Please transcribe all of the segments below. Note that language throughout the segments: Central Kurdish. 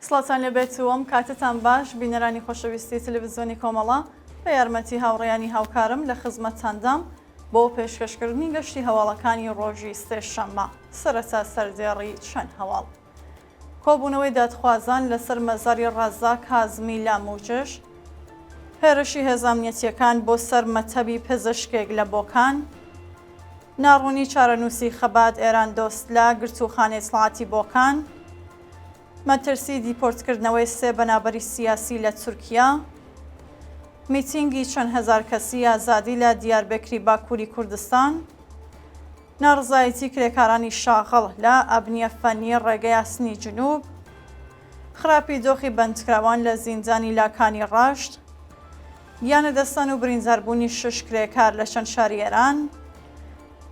سڵاتان لەبێت وەم کاتتان باش بینەرانی خۆشەویستی تەلەڤیزیۆنی کۆمەڵە بە یارمەتی هاوڕێیانی هاوکارم لە خزمەتتاندام بۆ پێشکەشکردنی گەشتی هەواڵەکانی ڕۆژی سێشەممە سەرەتا سەردێڕی چەند هەواڵ. کۆبوونەوەی دادخوازان لەسەر مەزاری ڕەزاق کازمی لاموچش، هێرشی هێزانامەتیەکان بۆ سەر مەتەبی پزیشکێک لە بۆکان، ناڕوونی چارەنووسی خەبات ئێراندۆستلا گرتوخانەی سڵاتی بۆکان، مەترسی دیپۆرتکردنەوەی سێ بەنابەری سیاسی لە تورکیا، میتینگی چەند هەزار کەسی ئازادی لە دیاربەکری باکووری کوردستان، ناڕزایەتی کرێکارانی شاغڵ لە ئەبنیە فەنی ڕێگەی ئاسنی جنوب، خراپی دۆخی بەندکراوان لە زیندانی لاکانی ڕاشت، یانەدەستان و برینداربوونی 6 کرێکار لە چەند شاری ئێران،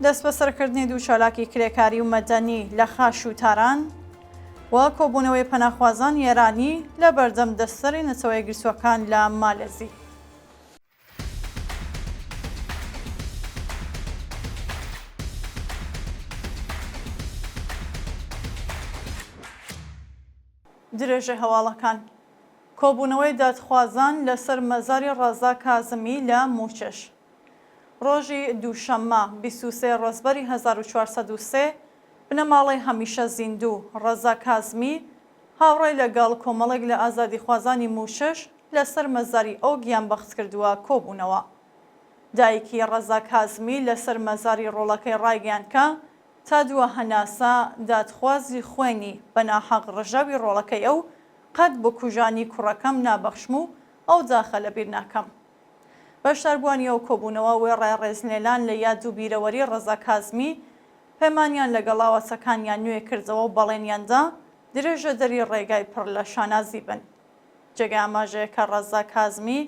دەست بەسەرکردنی دوو چالاکی کرێکاری و مەدەنی لە خاش و تاران، و کۆبوونەوەی پەناخوازان ئێرانی لە بەردەم دەستەری نەتەوەی گرتووەکان لە مالێزی. درێژە هەواڵەکان. کۆبوونەوەی دادخوازان لەسەر مەزاری ڕەزاق کازمی لە موچش. ڕۆژی دووشەممە 23 ڕۆژبەری 1403 بنەماڵەی هەمیشە زیندوو ڕەزاق کازمی هاوڕێی لەگەڵ کۆمەڵێک لە ئازادیخوازانی موشش لەسەر مەزاری ئەو گیانبەخت کردووە کۆبوونەوە. دایکی ڕەزاق کازمی لەسەر مەزاری ڕۆڵەکەی ڕایگەیاند تا دووە هەناسە دادخوازی خوێنی بە ناحەق ڕژاوی ڕۆڵەکەی ئەو قەت بۆ کوژانی کوڕەکەم نابەخشم و ئەو داخە لەبیر ناکەم. بەشداربووانی ئەو کۆبوونەوە وێڕای ڕێزلێنان لە یاد و بیرەوەری ڕەزاق کازمی پەیمانیان لەگەڵ هاوسەکانیان نوێ کردەوە و بەڵێنیاندا درێژە دەری ڕێگای پڕ لە شانازی بن. جێگای ئاماژەیە کە ڕەزاق کازمی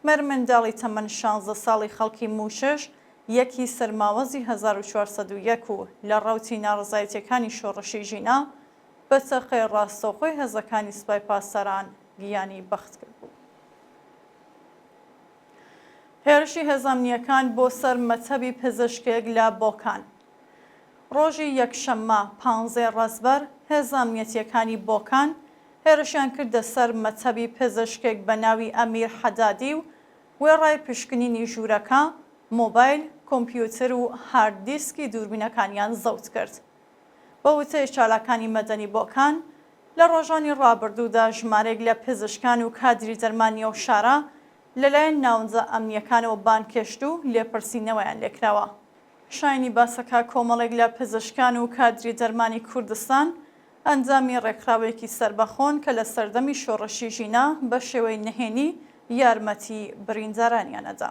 مەرمەنداڵی تەمەن 16 ساڵی خەڵکی موشش یەکی سەرماوەزی 1401 و لە ڕەوتی ناڕزایەتیەکانی شۆڕشی ژینا بە چەقەی ڕاستەوخۆی هێزەکانی سوپای پاسەران گیانی بەخت کرد بوو. هێرشی هێزانامەتیەکان بۆ سەر مەتەبی پزیشکێک لە بۆکان. ڕۆژی یەکشەممە 15 ڕەزبەر هێزانامەتیەکانی بۆکان هێرشیان کردە سەر مەتەبی پزیشکێک بە ناوی ئەمیر حەدادی و وێڕای پشکنینی ژوورەکە، مۆبایل، کۆمپیوتر و هاردیسکی دووربینەکانیان زەوت کرد. بە وتەی چالاکانی مەدەنی بۆکان لە ڕۆژانی ڕابردوودا ژمارەیەک لە پزیشکان و کادری دەرمانی ئەو شارە لەلایەن ناونجە ئەمنیەکانەوە بانکێشت و لێپرسینەوەیان لێکراوە. شایانی باسەکە کۆمەڵێک لە پزیشکان و کادری دەرمانی کوردستان ئەنجامی ڕێکخراوێکی سەربەخۆن کە لە سەردەمی شۆڕشی ژینا بە شێوەی نهێنی یارمەتی بریندارانیانەدا.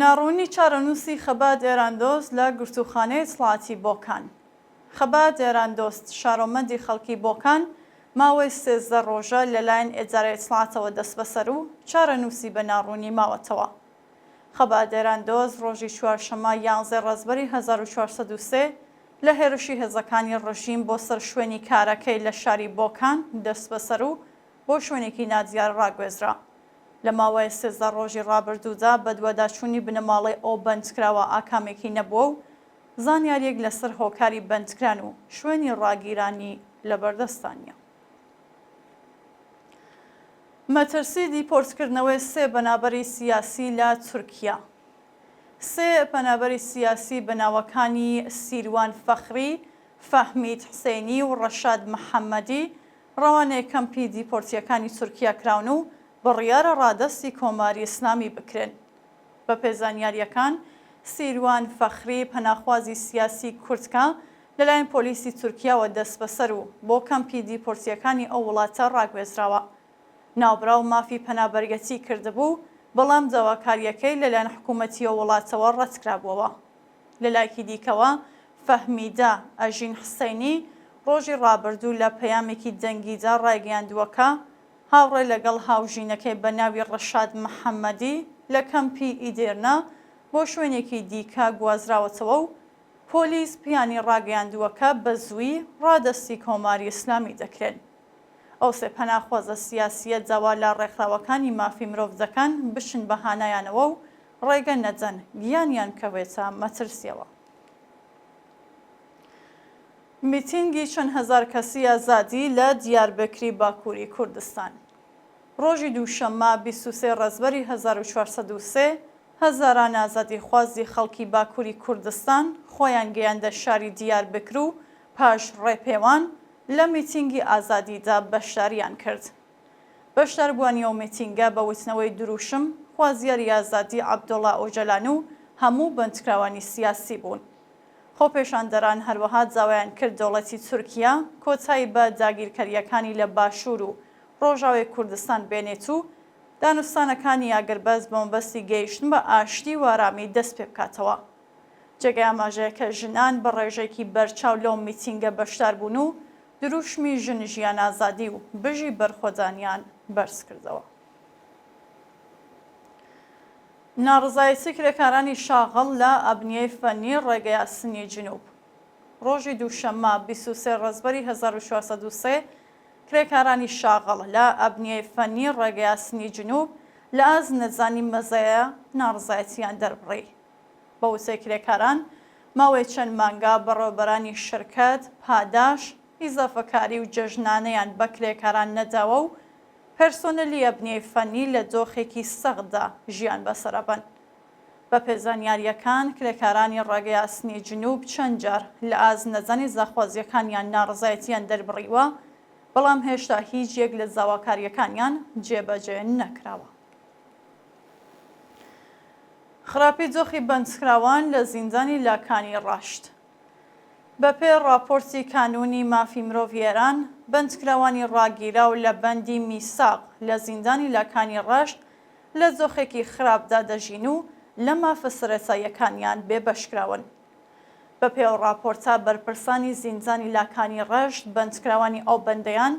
ناڕوونی چارەنووسی خەبات ئێراندۆست لە گرتوخانەی سڵاتی بۆکان. خەبات ئێراندۆست شارۆمەندی خەڵکی بۆکان ماوەی 13 ڕۆژە لەلایەن ئێجارەی سڵاتەوە دەست بەسەر و چارەنووسی بە ناڕوونی ماوەتەوە. خەبات ئێراندۆست ڕۆژی چوارشەممە 11 ڕەزبەری 1403 لە هێرشی هێزەکانی ڕژیم بۆ سەر شوێنی کارەکەی لە شاری بۆکان دەست بەسەر و بۆ شوێنێکی نادیار ڕاگوێزرا. لە ماوەی 13 ڕۆژی ڕابردوودا بە دووەداچوونی بنەماڵەی ئەو بەندکراوە ئاکامێکی نەبووە و زانیاریەک لەسەر هۆکاری بەندکران و شوێنی ڕاگیرانی لەبەردەستانیە. مەترسی دیپۆرتکردنەوەی سێ بەنابەری سیاسی لە تورکیا. سێ پەنابەری سیاسی بەناوەکانی سیروان فەخری، فەحمید حسێنی و ڕەشاد محەممەدی ڕەوانەیە کەمپی دیپۆرتیەکانی تورکیا کراون و بڕیارە ڕادەستی کۆماری ئیسلامی بکرێن. بە پێزانیاریەکان سیروان فەخری پەناخوازی سیاسی کوردکە لەلایەن پۆلیسی تورکیاوە دەست بەسەر و بۆ کەمپی دیپۆرتیەکانی ئەو وڵاتە ڕاگوێزراوە. ناوبراو مافی پەنابەرگەتی کردبوو، بەڵام داواکاریەکەی لەلایەن حکوومەتی وڵاتەوە ڕەتکرابووەوە. لە لایەکی دیکەوە فەحمیدە ئەژین حسەینی ڕۆژی ڕابردوو لە پەیامێکی دەنگیدا ڕایگەیاندووەکە هاوڕێ لەگەڵ هاوژینەکەی بە ناوی ڕەشاد محەممەدی لە کەمپی ئیدێرنا بۆ شوێنێکی دیکە گوازراوەتەوە و پۆلیس پیانی ڕاگەیاندووەکە بە زووی ڕادەستی کۆماری ئیسلامی دەکرێن. ئەو سێ پەناخوازە سیاسیە داوا لە ڕێکخراوەکانی مافی مرۆڤدەکان بشن بە هانایانەوە و ڕێگە نەدەن گیانیان کەوێتە مەترسیەوە. میتینگی چەند هەزار کەسی ئازادی لە دیاربەکری باکووری کوردستان. ڕۆژی دووشەممە 23 ڕەزبەری 1403 هەزاران ئازادیخوازی خەڵکی باکووری کوردستان خۆیان گەیاندە شاری دیاربکر و پاش ڕێپێوان لە میتینگی ئازادیدا بەشداریان کرد. بەشداربووانی ئەو میتینگە بە وتنەوەی دروشم، خوازیاری ئازادی عەبدوڵڵا ئۆجەلان و هەموو بەندکراوانی سیاسی بوون. خۆپێشاندەران هەروەها داوایان کرد دەوڵەتی تورکیا کۆتایی بە داگیرکاریەکانی لە باشوور و ڕۆژاوای کوردستان بێنێت و دانوستانەکانی ئاگربەز بە مەبەستی گەیشتن بە ئاشتی و ئارامی دەست پێ بکاتەوە. جێگەی ئاماژەیەکە ژنان بە ڕێژێکی بەرچاو لەو میتینگە بەشدار بوون و دروشمی ژن ژیان ئازادی و بژی بەرخۆدانیان بەرز کردەوە. ناڕزایەتی کرێکارانی شاغڵ لە ئەبنیەی فەنی ڕێگەی ئاسنی جنوب. ڕۆژی دووشەممە 23 ڕەزبەری 1403 کرێکارانی شاغڵ لە ئەبنیەی فەنی ڕێگەی ئاسنی جنوب لە ئاز نەزانی مەزەیە ناڕزایەتیان دەربڕی. بە وتەی کرێکاران ماوەی چەند مانگا بەڕێوەبەرانی شرکەت، پاداش، ئیزافەکاری و جەژنانەیان بە کرێکاران نەداوە و پەرسۆنەلی ئەبنیەی فەنی لە دۆخێکی سەختدا ژیان بەسەرەبەن. بە پێزانیاریەکان کرێکارانی ڕێگەی ئاسنی جنوب چەند جار لە ئاز نەزانی زاخوازیەکانیان ناڕزایەتیان دەربڕیوە، بەڵام هێشتا هیچ یەک لە زاواکاریەکانیان جێبەجێ نەکراوە. خراپی جۆخی بەندکراوان لە زیندانی لاکانی ڕاشت. بەپێ راپۆرتی کانونی مافی مرۆڤ ئێران، بەندکراوانی ڕاگیراو لە بەندی میساق لە زیندانی لاکانی ڕاشت لە جۆخێکی خراپدا دەژین و لە مافە سەرەتاییەکانیان بێبەشکراون. بەپێ ئەو راپۆرتە بەرپرسانی زیندانی لاکانی ڕەشت بەندکراوانی ئەو بەندەیان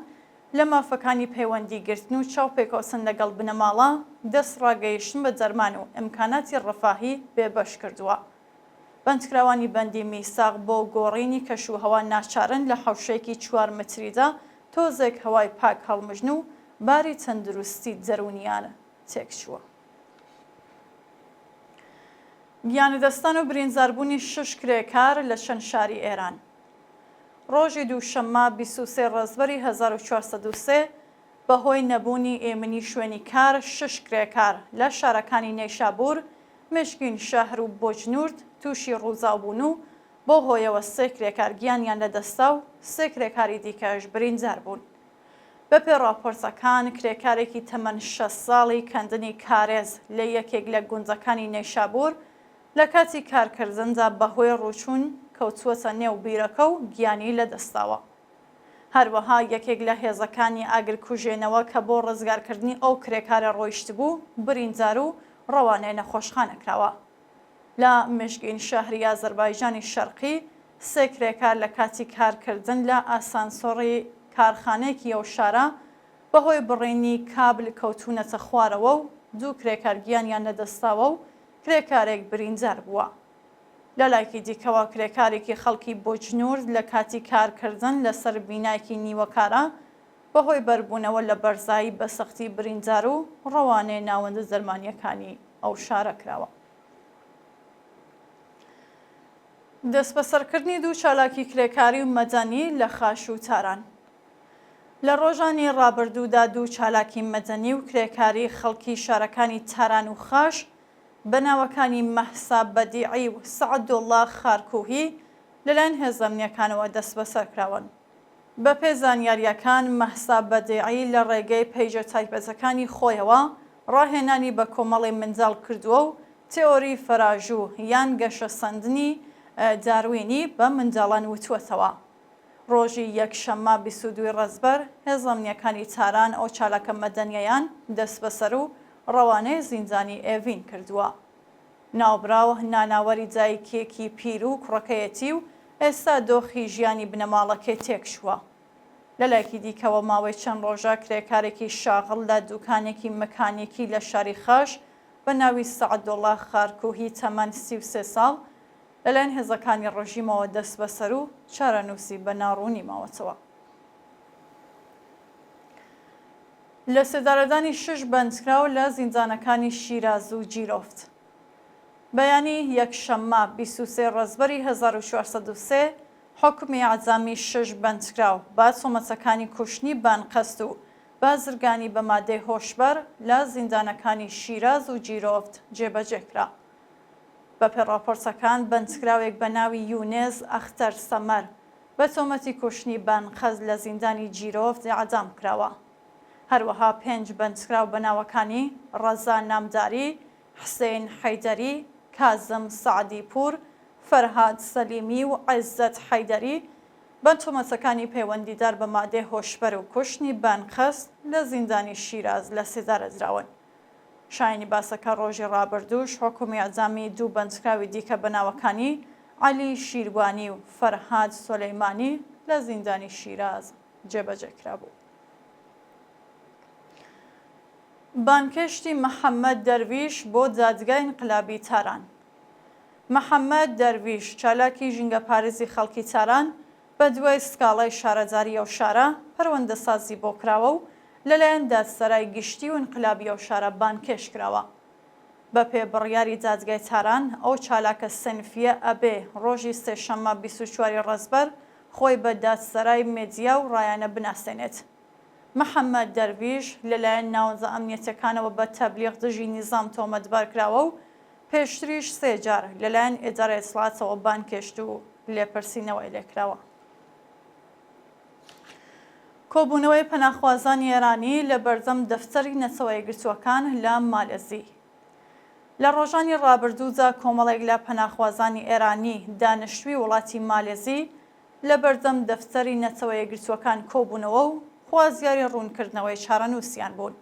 لە مافەکانی پەیوەندیگرتن و چاوپێکەوتن لەگەڵ بنەماڵە دەست ڕاگەیشتن بە دەرمان و ئیمکاناتی ڕەفاهی بێبەش کردووە. بەندکراوانی بەندی میساق بۆ گۆڕینی کەشوهەوا ناچارن لە حەوشەیەکی 4 متریدا تۆزێک هەوای پاک هەڵمژن و باری تەندروستی دەرونیان تێکچووە. گیانەدەستان و برینداربوونی 6 کرێکار لە چەند شاری ئێران. ڕۆژی دووشەممە 23 ڕەزبەری 1403 بەهۆی نەبوونی ئێمنی شوێنی کار 6 کرێکار لە شارەکانی نەیشابوور، مشکین شەهر و بۆجنورد تووشی ڕووزاوبوون و بۆ هۆیەوە 3 کرێکار گیانیان لەدەستا و 3 کرێکاری دیکەش بریندار بوون. بەپێ راپۆرتەکان کرێکارێکی تەمەن 6 ساڵی کەندنی کارێز لە یەکێک لە گونجەکانی نەیشابوور لە کاتی کارکردندا بەهۆی ڕووچوون کەوتووەتە نێو بیرەکە و گیانی لەدەستاوە. هەروەها یەکێک لە هێزەکانی ئاگرکوژێنەوە کە بۆ ڕزگارکردنی ئەو کرێکارە ڕۆیشت بوو بریندار و ڕەوانەیە نەخۆشخانەکراوە. لە مشگین شەهری ئازەربایجانی شەرقی 3 کرێکار لە کاتی کارکردن لە ئاسانسۆڕی کارخانەیەکی ئەو شارە بەهۆی بڕینی کابل کەوتونەتە خوارەوە و 2 کرێکار گیانیان لەدەستاوە و کرێکارێک بریندار بووە. لە لایەکی دیکەوە کرێکارێکی خەڵکی بۆجنورد لە کاتی کارکردن لەسەر بینایەکی نیوەکارە بەهۆی بەربوونەوە لە بەرزایی بەسەختی بریندار و ڕەوانەیە ناوەندە دەرمانیەکانی ئەو شارە کراوە. دەست بەسەرکردنی 2 چالاکی کرێکاری و مەدەنی لە خاش و تاران. لە ڕۆژانی ڕابردوودا 2 چالاکی مەدەنی و کرێکاری خەڵکی شارەکانی تاران و خاش بە ناوەکانی مەحسا بەدیعی و سەعەدوڵڵا خارکوهی لەلایەن هێزە ئەمنیەکانەوە دەست بەسەرکراون. بە پێ زانیاریەکان مەحسا بەدیعی لە ڕێگەی پەیجە تایبەتەکانی خۆیەوە ڕاهێنانی بە کۆمەڵی منداڵ کردووە و تێۆری فەراژوو یان گەشە سەندنی داروینی بە منداڵان وتوەتەوە. ڕۆژی یەکشەممە 22 ڕەزبەر هێزە ئەمنیەکانی تاران ئەو چالاکە مەدەنیەیان دەست بەسەر و ڕەوانەی زیندانی ئێڤین کردووە. ناوبراو ناناوەری دایکێکی پیر و کوڕەکەیەتی و ئێستا دۆخی ژیانی بنەماڵەکەی تێکشووە. لەلایەکی دیکەوە ماوەی چەند ڕۆژە کرێکارێکی شاغڵ لە دوکانێکی مەکانیکی لە شاری خاش بە ناوی سەعەدوڵڵا خارکوهی تەمەن 33 ساڵ لەلایەن هێزەکانی ڕژیمەوە دەست بەسەر و چارەنووسی بە ناڕوونی ماوەتەوە. لە سێدارەدانی 6 بەندکراو لە زیندانەکانی شیراز و جیرۆفت. بەیانی یەکشەممە 23 ڕەزبەری 1403 حکمی ئاعزامی 6 بەندکراو با تۆمەتەکانی کوشتنی بانقەست و بازرگانی بە مادەی هۆشبەر لە زیندانەکانی شیراز و جیرۆفت جێبەجێکرا. بەپێی ڕاپۆرتەکان بەندکراوێک بە ناوی یونێز ئەختەر سەمەر بە تۆمەتی کوشتنی بانقەست لە زیندانی جیرۆفت ئاعدام کراوە. هەروەها 5 بەندکراو بە ناوەکانی ڕەزا نامداری، حسێن حەیدەری، کازم سەعدی پور، فەرهاد سەلیمی و عیززەت حەیدەری بە تۆمەتەکانی پەیوەندیدار بە مادەی هۆشبەر و کوشتنی بانقەست لە زیندانی شیراز لە سێدارە دراون. شایانی باسەکە ڕۆژی ڕابردووش حکومی ئەعزامی 2 بەندکراوی دیکە بە ناوەکانی عەلی شیروانی و فەرهاد سولەیمانی لە زیندانی شیراز جێبەجێکرا بوو. بانکەشتی محەممەد دەرویش بۆ دادگای انقلابی تاران. محەممەد دەرویش چالاکی ژینگە پارێزی خەڵکی تاران بە دوای سکاڵای شارەزاری ئەو شارە پەروەندەسازی بۆ کراوە و لەلایەن دادسەرای گشتی و انقلابی ئەو شارە بانکێش کراوە. بە پێ بڕیاری دادگای تاران ئەو چالاکە سەنفیە ئەبێ ڕۆژی سێشەممە 24 ڕەزبەر خۆی بە دادسەرای مێدیا و ڕایانە بناسێنێت. محەممەد دەرویش لەلایەن ناوەندە ئەمنیەتەکانەوە بە تەبلیغ دژی نیزام تۆمەتبار کراوە و پێشتریش 3 جار لەلایەن ئێدارای دەسەڵاتەوە بانکێشت و لێپرسینەوەی لێکراوە. کۆبوونەوەی پەناخوازانی ئێرانی لە بەردەم دەفتەری نەتەوە یەکگرتووەکان لە مالێزی. لە ڕۆژانی ڕابردوودا کۆمەڵێک لە پەناخوازانی ئێرانی دانیشتووی وڵاتی مالێزی لە بەردەم دەفتەری نەتەوە یەکگرتووەکان کۆبوونەوە و خوازیاری ڕوونکردنەوەی چارەنووسیان بوون.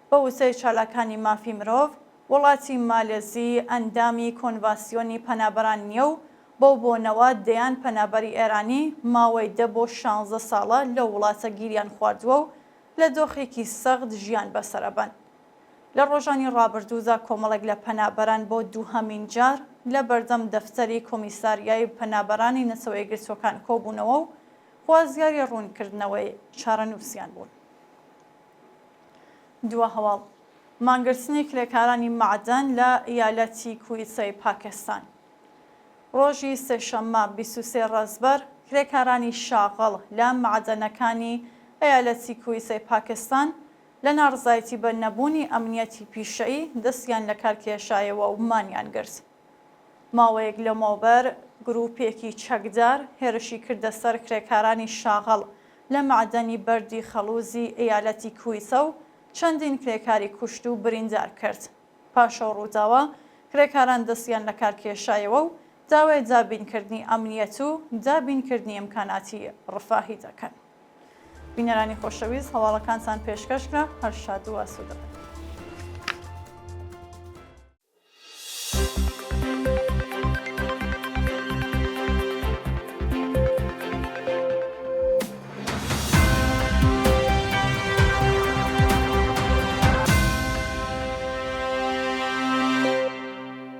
بە وتەی چالاکانی مافی مرۆڤ وڵاتی مالێزی ئەندامی کۆنڤاسیۆنی پەنابەران نییە و بۆ بۆنەوە دەیان پەنابەری ئێرانی ماوەی 10 بۆ 16 ساڵە لە وڵاتە گیریان خواردووە و لە دۆخێکی سەخت ژیان بەسەرەبەن. لە ڕۆژانی ڕابردوودا کۆمەڵێک لە پەنابەران بۆ دووهەمین جار لە بەردەم دەفتەری کۆمیساریای پەنابەرانی نەتەوە یەکگرتووەکان کۆبوونەوە و خوازیاری ڕوونکردنەوەی چارەنووسیان بوون. دووە هەواڵ مانگرتنی کرێکارانی معدەن لە ئیالەتی کویتەی پاکستان. ڕۆژی سێشەممە 23 ڕەزبەر کرێکارانی شاغەڵ لە معدەنەکانی ئیالەتی کویتەی پاکستان لە ناڕزایەتی بە نەبوونی ئەمنیەتی پیشەیی دەستیان لە کارکێشایەوە و مانیان گرت. ماوەیەک لەمەوبەر گروپێکی چەکدار هێرشی کردە سەر کرێکارانی شاغەڵ لە معدەنی بەردی خەڵوزی ئیالەتی کویتە و چەندین کرێکاری کوشت و بریندار کرد. پاشە ڕووداوە کرێکاران دەستیان لە کارکێشایەوە و داوای دابینکردنی ئەمنیەت و دابینکردنی ئیمکاناتی ڕفاهی دەکەن. بینەرانی خۆشەویست هەواڵەکانتان پێشکەشکرا هەر شاد و ئاسوودە بن.